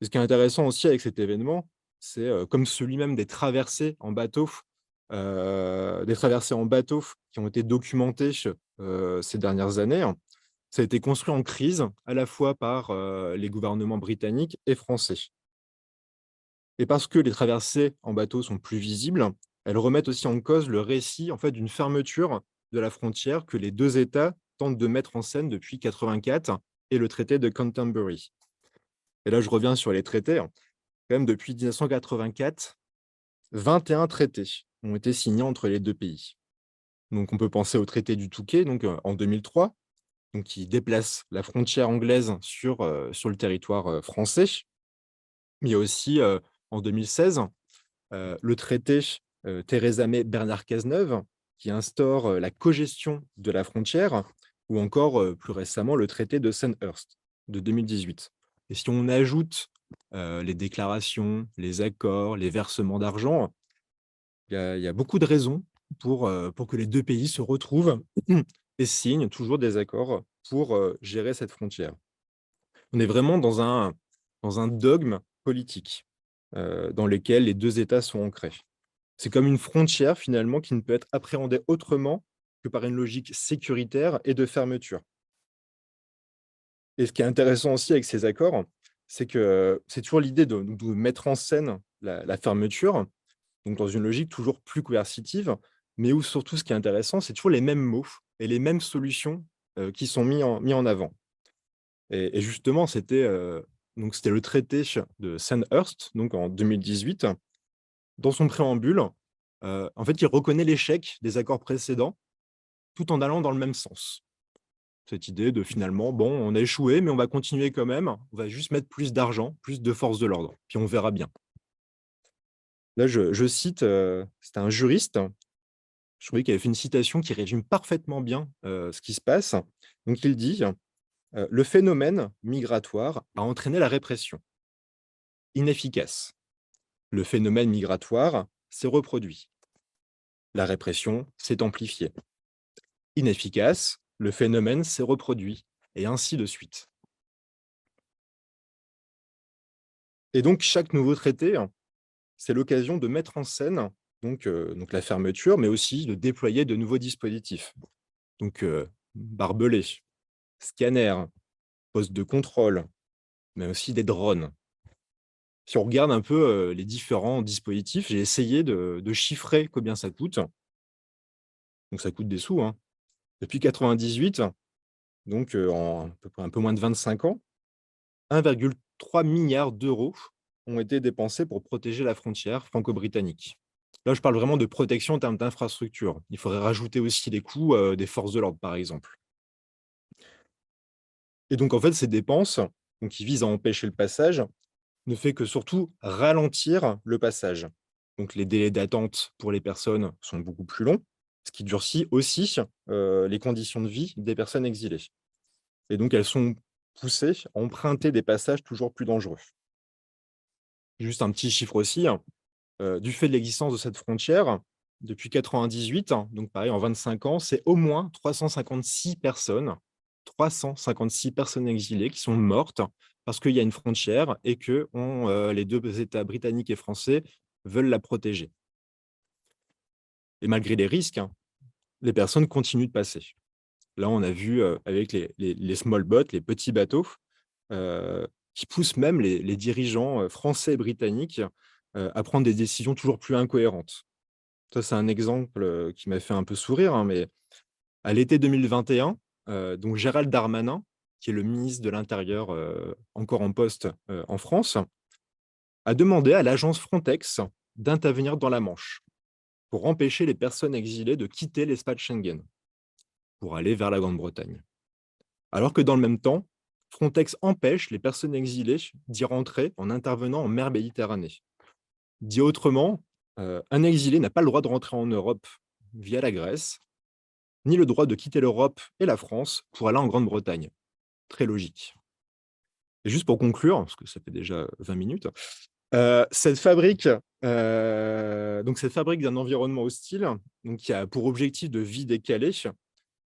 Et ce qui est intéressant aussi avec cet événement, c'est comme celui même des traversées en bateau qui ont été documentées ces dernières années. Ça a été construit en crise, à la fois par les gouvernements britanniques et français. Et parce que les traversées en bateau sont plus visibles, elles remettent aussi en cause le récit en fait, d'une fermeture de la frontière que les deux États tentent de mettre en scène depuis 1984 et le traité de Canterbury. Et là, je reviens sur les traités. Quand même, depuis 1984, 21 traités ont été signés entre les deux pays. Donc, on peut penser au traité du Touquet, donc, en 2003, donc, qui déplace la frontière anglaise sur le territoire français. Mais il y a aussi, en 2016, le traité Theresa May-Bernard Cazeneuve, qui instaure la cogestion de la frontière, ou encore, plus récemment, le traité de Sandhurst de 2018. Et si on ajoute les déclarations, les accords, les versements d'argent, il y a beaucoup de raisons pour que les deux pays se retrouvent et signent toujours des accords pour gérer cette frontière. On est vraiment dans un dogme politique dans lequel les deux États sont ancrés. C'est comme une frontière, finalement, qui ne peut être appréhendée autrement que par une logique sécuritaire et de fermeture. Et ce qui est intéressant aussi avec ces accords, c'est que c'est toujours l'idée de mettre en scène la fermeture, donc dans une logique toujours plus coercitive, mais où surtout ce qui est intéressant, c'est toujours les mêmes mots et les mêmes solutions qui sont mis en avant. Et justement, c'était le traité de Sandhurst, donc en 2018. Dans son préambule, en fait, il reconnaît l'échec des accords précédents, tout en allant dans le même sens. Cette idée de finalement, bon, on a échoué, mais on va continuer quand même. On va juste mettre plus d'argent, plus de forces de l'ordre, puis on verra bien. Là, je cite, c'était un juriste, je trouvais qu'il avait fait une citation qui résume parfaitement bien ce qui se passe. Donc il dit le phénomène migratoire a entraîné la répression. Inefficace. Le phénomène migratoire s'est reproduit. La répression s'est amplifiée. Inefficace. Le phénomène s'est reproduit. Et ainsi de suite. Et donc, chaque nouveau traité, c'est l'occasion de mettre en scène donc la fermeture, mais aussi de déployer de nouveaux dispositifs. Donc, barbelés, scanners, postes de contrôle, mais aussi des drones. Si on regarde un peu les différents dispositifs, j'ai essayé de chiffrer combien ça coûte. Donc, ça coûte des sous. Hein. Depuis 1998, donc en à peu près un peu moins de 25 ans, 1,3 milliard d'euros ont été dépensés pour protéger la frontière franco-britannique. Là, je parle vraiment de protection en termes d'infrastructure. Il faudrait rajouter aussi les coûts des forces de l'ordre, par exemple. Et donc, en fait, ces dépenses, donc, qui visent à empêcher le passage, ne fait que surtout ralentir le passage. Donc, les délais d'attente pour les personnes sont beaucoup plus longs, ce qui durcit aussi les conditions de vie des personnes exilées. Et donc, elles sont poussées à emprunter des passages toujours plus dangereux. Juste un petit chiffre aussi, du fait de l'existence de cette frontière, depuis 1998, donc pareil, en 25 ans, c'est au moins 356 personnes exilées qui sont mortes parce qu'il y a une frontière et que les deux États britanniques et français veulent la protéger. Et malgré les risques, les personnes continuent de passer. Là, on a vu avec les small boats, les petits bateaux, qui poussent même les dirigeants français et britanniques à prendre des décisions toujours plus incohérentes. Ça, c'est un exemple qui m'a fait un peu sourire, hein, mais à l'été 2021, donc Gérald Darmanin, qui est le ministre de l'Intérieur encore en poste en France, a demandé à l'agence Frontex d'intervenir dans la Manche pour empêcher les personnes exilées de quitter l'espace Schengen pour aller vers la Grande-Bretagne. Alors que dans le même temps, Frontex empêche les personnes exilées d'y rentrer en intervenant en mer Méditerranée. Dit autrement, un exilé n'a pas le droit de rentrer en Europe via la Grèce, ni le droit de quitter l'Europe et la France pour aller en Grande-Bretagne. Très logique. Et juste pour conclure, parce que ça fait déjà 20 minutes, cette fabrique d'un environnement hostile, donc qui a pour objectif de vider Calais,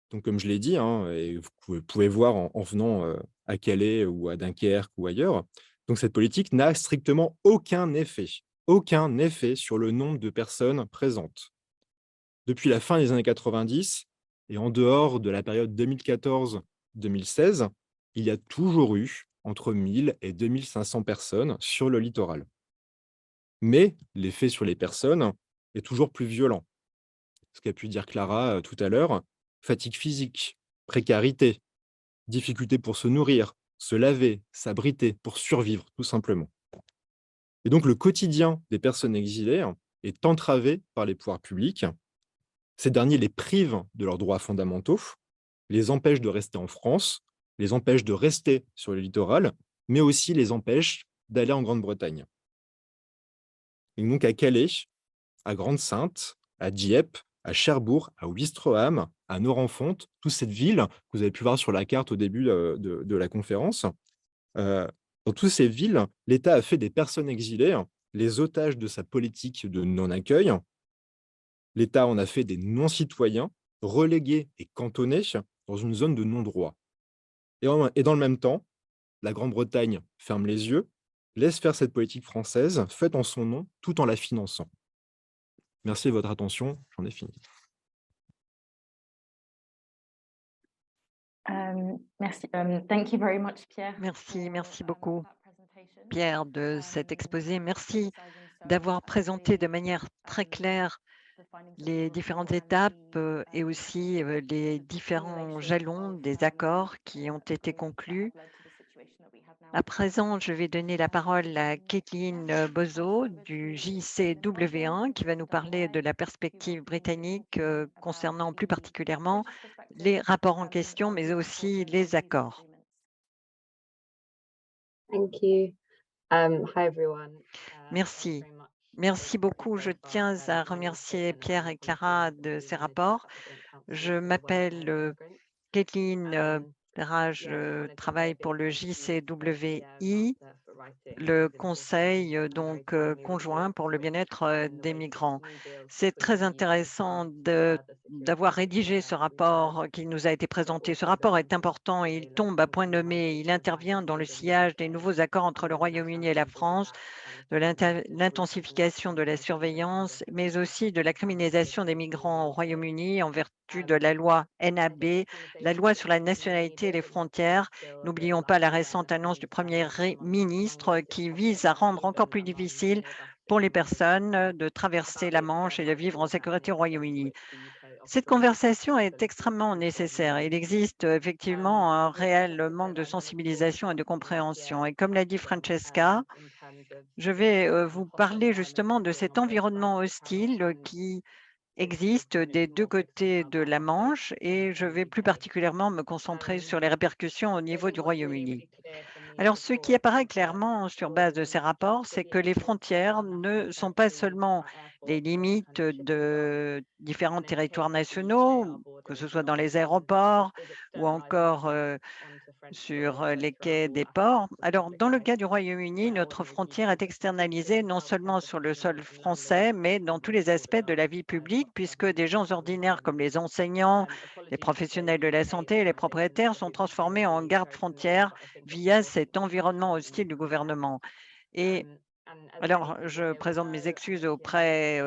donc comme je l'ai dit, hein, et vous pouvez voir en venant à Calais ou à Dunkerque ou ailleurs, donc cette politique n'a strictement aucun effet sur le nombre de personnes présentes. Depuis la fin des années 90 et en dehors de la période 2014-2016, il y a toujours eu entre 1000 et 2500 personnes sur le littoral. Mais l'effet sur les personnes est toujours plus violent. Ce qu'a pu dire Clara tout à l'heure, fatigue physique, précarité, difficulté pour se nourrir, se laver, s'abriter, pour survivre, tout simplement. Et donc, le quotidien des personnes exilées est entravé par les pouvoirs publics. Ces derniers les privent de leurs droits fondamentaux, les empêchent de rester en France, les empêchent de rester sur le littoral, mais aussi les empêchent d'aller en Grande-Bretagne. Et donc, à Calais, à Grande-Synthe, à Dieppe, à Cherbourg, à Ouistreham, à Norenfonte, toutes ces villes que vous avez pu voir sur la carte au début de la conférence. Dans toutes ces villes, l'État a fait des personnes exilées les otages de sa politique de non-accueil. L'État en a fait des non-citoyens, relégués et cantonnés dans une zone de non-droit. Et dans le même temps, la Grande-Bretagne ferme les yeux, laisse faire cette politique française, faite en son nom, tout en la finançant. Merci de votre attention, j'en ai fini. Merci. Thank you very much, Pierre. Merci beaucoup, Pierre, de cet exposé. Merci d'avoir présenté de manière très claire les différentes étapes et aussi les différents jalons des accords qui ont été conclus. À présent, je vais donner la parole à Kathleen Bozo du JCW1 qui va nous parler de la perspective britannique concernant plus particulièrement les rapports en question, mais aussi les accords. Thank you. Hi everyone. Merci. Merci beaucoup. Je tiens à remercier Pierre et Clara de ces rapports. Je m'appelle Kathleen Perra, je travaille pour le JCWI, le conseil conjoint pour le bien-être des migrants. C'est très intéressant d'avoir rédigé ce rapport qui nous a été présenté. Ce rapport est important et il tombe à point nommé. Il intervient dans le sillage des nouveaux accords entre le Royaume-Uni et la France, de l'intensification de la surveillance, mais aussi de la criminalisation des migrants au Royaume-Uni en vertu de la loi NAB, la loi sur la nationalité et les frontières. N'oublions pas la récente annonce du Premier ministre qui vise à rendre encore plus difficile pour les personnes de traverser la Manche et de vivre en sécurité au Royaume-Uni. Cette conversation est extrêmement nécessaire. Il existe effectivement un réel manque de sensibilisation et de compréhension. Et comme l'a dit Francesca, je vais vous parler justement de cet environnement hostile qui existe des 2 côtés de la Manche et je vais plus particulièrement me concentrer sur les répercussions au niveau du Royaume-Uni. Alors, ce qui apparaît clairement sur base de ces rapports, c'est que les frontières ne sont pas seulement les limites de différents territoires nationaux, que ce soit dans les aéroports ou encore sur les quais des ports. Alors, dans le cas du Royaume-Uni, notre frontière est externalisée non seulement sur le sol français, mais dans tous les aspects de la vie publique, puisque des gens ordinaires comme les enseignants, les professionnels de la santé et les propriétaires sont transformés en gardes-frontières via cet environnement hostile du gouvernement. Et alors, je présente mes excuses auprès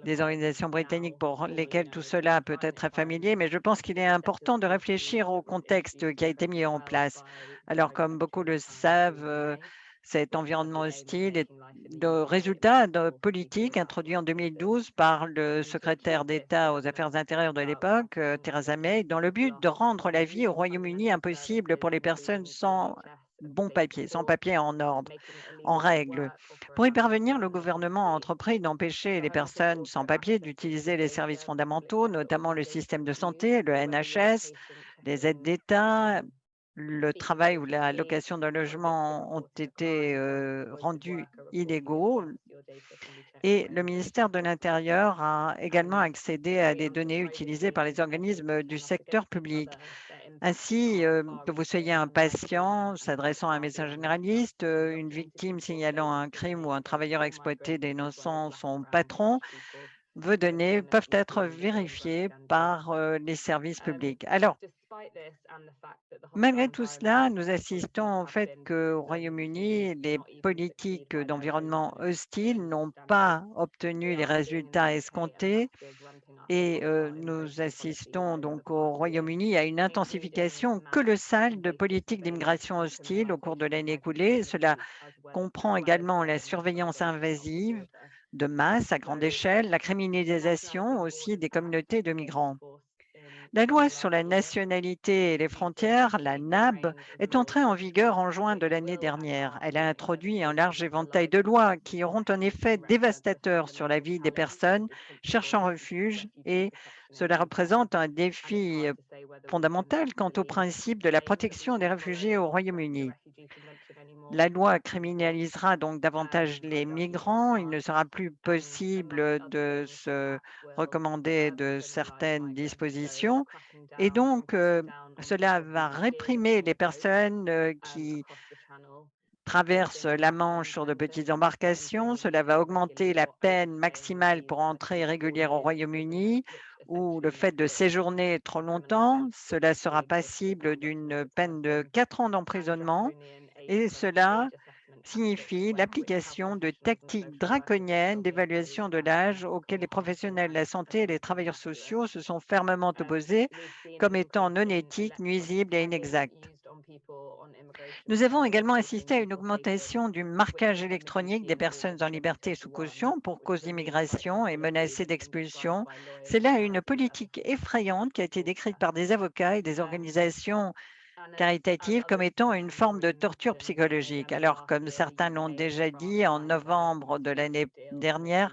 des organisations britanniques pour lesquelles tout cela peut être très familier, mais je pense qu'il est important de réfléchir au contexte qui a été mis en place. Alors, comme beaucoup le savent, cet environnement hostile est le résultat de politiques introduites en 2012 par le secrétaire d'État aux Affaires intérieures de l'époque, Theresa May, dans le but de rendre la vie au Royaume-Uni impossible pour les personnes sans bons papiers, sans papiers en ordre, en règle. Pour y parvenir, le gouvernement a entrepris d'empêcher les personnes sans papier d'utiliser les services fondamentaux, notamment le système de santé, le NHS, les aides d'État, le travail ou la location d'un logement ont été rendus illégaux et le ministère de l'Intérieur a également accédé à des données utilisées par les organismes du secteur public. Ainsi, que vous soyez un patient s'adressant à un médecin généraliste, une victime signalant un crime ou un travailleur exploité dénonçant son patron, vos données peuvent être vérifiées par les services publics. Alors, malgré tout cela, nous assistons au fait qu'au Royaume-Uni, les politiques d'environnement hostile n'ont pas obtenu les résultats escomptés et nous assistons donc au Royaume-Uni à une intensification colossale de politiques d'immigration hostile au cours de l'année écoulée. Cela comprend également la surveillance invasive de masse à grande échelle, la criminalisation aussi des communautés de migrants. La loi sur la nationalité et les frontières, la NAB, est entrée en vigueur en juin de l'année dernière. Elle a introduit un large éventail de lois qui auront un effet dévastateur sur la vie des personnes cherchant refuge et cela représente un défi fondamental quant au principe de la protection des réfugiés au Royaume-Uni. La loi criminalisera donc davantage les migrants. Il ne sera plus possible de se recommander de certaines dispositions. Et donc, cela va réprimer les personnes qui traversent la Manche sur de petites embarcations. Cela va augmenter la peine maximale pour entrer irrégulière au Royaume-Uni ou le fait de séjourner trop longtemps. Cela sera passible d'une peine de 4 ans d'emprisonnement. Et cela signifie l'application de tactiques draconiennes d'évaluation de l'âge auxquelles les professionnels de la santé et les travailleurs sociaux se sont fermement opposés comme étant non éthiques, nuisibles et inexactes. Nous avons également assisté à une augmentation du marquage électronique des personnes en liberté sous caution pour cause d'immigration et menacées d'expulsion. C'est là une politique effrayante qui a été décrite par des avocats et des organisations caritative comme étant une forme de torture psychologique. Alors, comme certains l'ont déjà dit, en novembre de l'année dernière,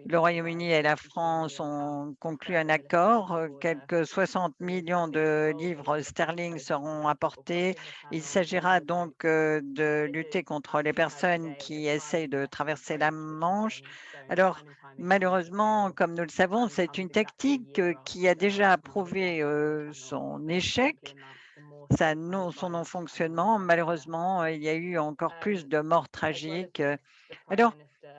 Le Royaume-Uni et la France ont conclu un accord. Quelques 60 millions de livres sterling seront apportés. Il s'agira donc de lutter contre les personnes qui essayent de traverser la Manche. Alors, malheureusement, comme nous le savons, c'est une tactique qui a déjà prouvé son échec, son non-fonctionnement. Malheureusement, il y a eu encore plus de morts tragiques. Alors,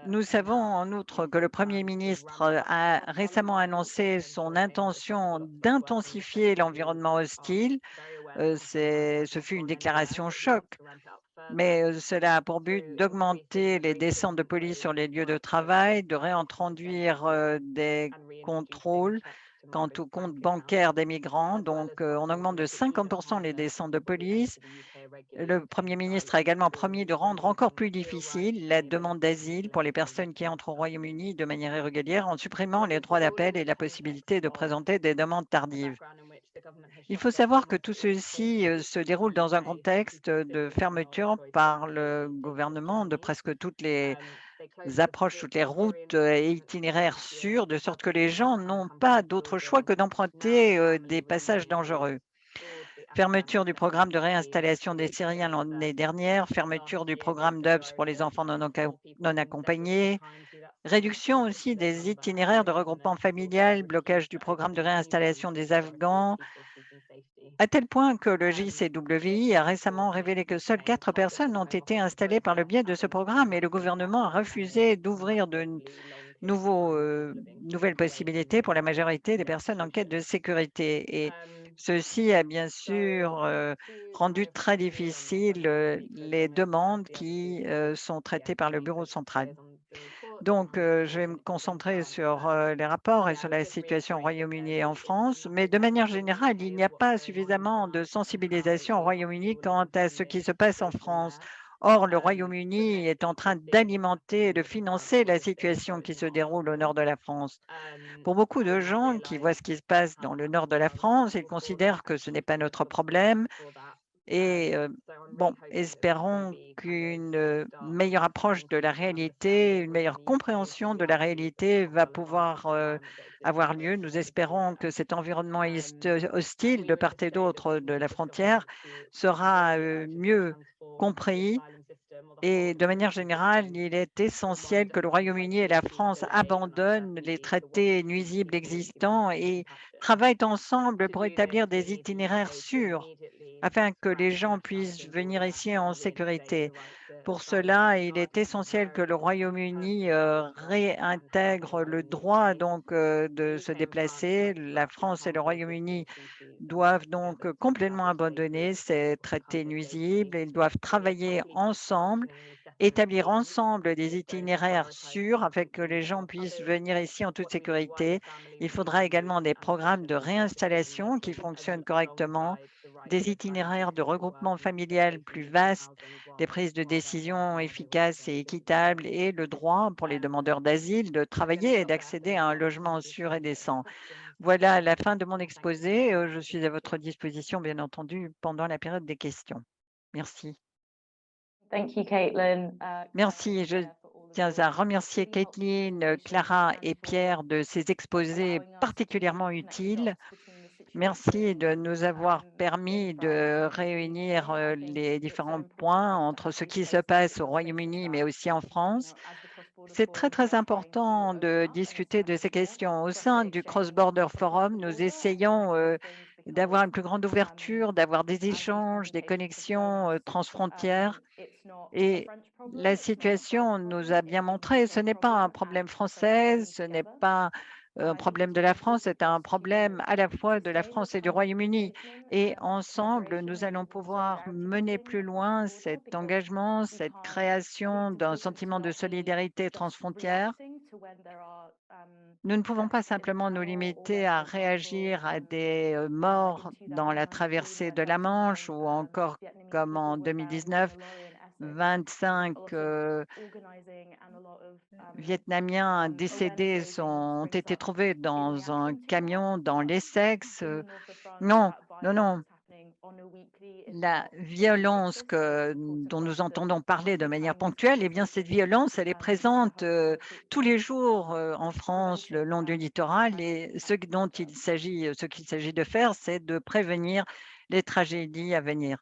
nous savons en outre que le Premier ministre a récemment annoncé son intention d'intensifier l'environnement hostile. Ce fut une déclaration choc, mais cela a pour but d'augmenter les descentes de police sur les lieux de travail, de réintroduire des contrôles quant aux comptes bancaires des migrants. Donc, on augmente de 50% les descentes de police. Le Premier ministre a également promis de rendre encore plus difficile la demande d'asile pour les personnes qui entrent au Royaume-Uni de manière irrégulière en supprimant les droits d'appel et la possibilité de présenter des demandes tardives. Il faut savoir que tout ceci se déroule dans un contexte de fermeture par le gouvernement de presque toutes les approches, toutes les routes et itinéraires sûrs, de sorte que les gens n'ont pas d'autre choix que d'emprunter des passages dangereux. Fermeture du programme de réinstallation des Syriens l'année dernière, fermeture du programme d'UBS pour les enfants non accompagnés, réduction aussi des itinéraires de regroupement familial, blocage du programme de réinstallation des Afghans, à tel point que le JCWI a récemment révélé que seules 4 personnes ont été installées par le biais de ce programme et le gouvernement a refusé d'ouvrir de nouvelles possibilités pour la majorité des personnes en quête de sécurité. Et ceci a bien sûr rendu très difficile les demandes qui sont traitées par le bureau central. Donc, je vais me concentrer sur les rapports et sur la situation au Royaume-Uni et en France, mais de manière générale, il n'y a pas suffisamment de sensibilisation au Royaume-Uni quant à ce qui se passe en France. Or, le Royaume-Uni est en train d'alimenter et de financer la situation qui se déroule au nord de la France. Pour beaucoup de gens qui voient ce qui se passe dans le nord de la France, ils considèrent que ce n'est pas notre problème. Et bon, espérons qu'une meilleure approche de la réalité, une meilleure compréhension de la réalité va pouvoir avoir lieu. Nous espérons que cet environnement hostile de part et d'autre de la frontière sera mieux compris. Et de manière générale, il est essentiel que le Royaume-Uni et la France abandonnent les traités nuisibles existants et travaillent ensemble pour établir des itinéraires sûrs afin que les gens puissent venir ici en sécurité. Pour cela, il est essentiel que le Royaume-Uni réintègre le droit donc de se déplacer. La France et le Royaume-Uni doivent donc complètement abandonner ces traités nuisibles. Ils doivent travailler ensemble, établir ensemble des itinéraires sûrs afin que les gens puissent venir ici en toute sécurité. Il faudra également des programmes de réinstallation qui fonctionnent correctement, des itinéraires de regroupement familial plus vastes, des prises de décision efficaces et équitables et le droit pour les demandeurs d'asile de travailler et d'accéder à un logement sûr et décent. Voilà la fin de mon exposé. Je suis à votre disposition, bien entendu, pendant la période des questions. Merci. Merci. Je tiens à remercier Caitlin, Clara et Pierre de ces exposés particulièrement utiles. Merci de nous avoir permis de réunir les différents points entre ce qui se passe au Royaume-Uni, mais aussi en France. C'est très, très important de discuter de ces questions. Au sein du Cross Border Forum, nous essayons d'avoir une plus grande ouverture, d'avoir des échanges, des connexions transfrontières. Et la situation nous a bien montré, ce n'est pas un problème français, ce n'est pas un problème de la France, c'est un problème à la fois de la France et du Royaume-Uni. Et ensemble, nous allons pouvoir mener plus loin cet engagement, cette création d'un sentiment de solidarité transfrontière. Nous ne pouvons pas simplement nous limiter à réagir à des morts dans la traversée de la Manche ou encore comme en 2019, 25 Vietnamiens décédés ont été trouvés dans un camion dans l'Essex. Non, non, non. La violence dont nous entendons parler de manière ponctuelle, eh bien, cette violence, elle est présente tous les jours en France, le long du littoral. Et ce qu'il s'agit de faire, c'est de prévenir les tragédies à venir.